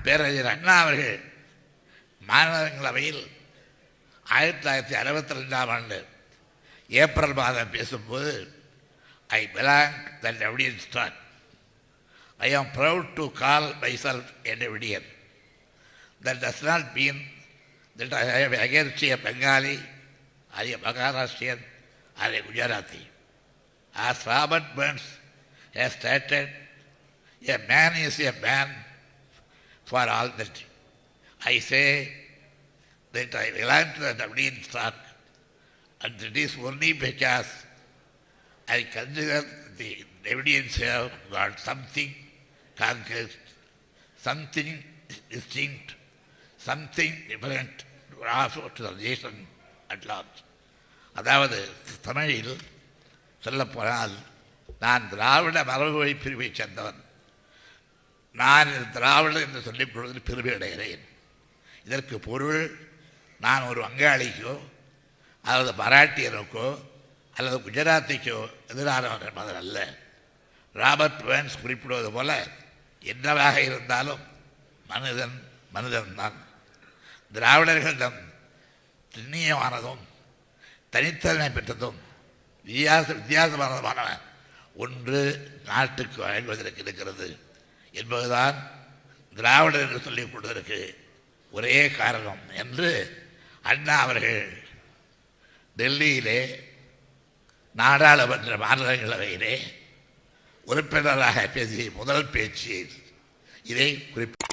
பேரறிஞர் அண்ணா அவர்கள் மாநிலங்களவையில் 1962ஆம் ஆண்டு ஏப்ரல் மாதம் பேசும்போது, I belong the Dravidian stock. I am proud to call myself a Dravidian. That does not mean that I am against a Bengali or a Maharashtrian or a Gujarati. As Robert Burns has stated, a man is a man for all that. I say that I belong to the Dravidian stock, and it is only because I consider the Dravidians have got something concrete, something distinct, something different to offer to the nation at large. அதாவது தமிழில் சொல்லப்போனால், நான் திராவிட மரபுவழி பிரிவைச் சேர்ந்தவன். நான் திராவிடர் என்று சொல்லிக் கொள்வதில் பெருமை அடைகிறேன். இதற்கு பொருள், நான் ஒரு வங்காளிக்கோ அல்லது மராட்டியனுக்கோ அல்லது குஜராத்திக்கோ எதிரானவன் என்பதன் அல்ல. ராபர்ட் பேர்ன்ஸ் குறிப்பிடுவது போல, என்னவாக இருந்தாலும் மனிதன் மனிதன்தான். திராவிடர்களிடம் திண்ணியமானதும் தனித்தன்மை பெற்றதும் வித்தியாசமானதுமான ஒன்று நாட்டுக்கு வழங்குவதற்கு இருக்கிறது என்பதுதான் திராவிடர் என்று சொல்லிக் கொள்வதற்கு ஒரே காரணம் என்று அண்ணா அவர்கள் டெல்லியிலே நாடாளுமன்ற மாநிலங்களவையிலே உறுப்பினராக பேசிய முதல் பேச்சு இதை குறிப்பிட்டார்.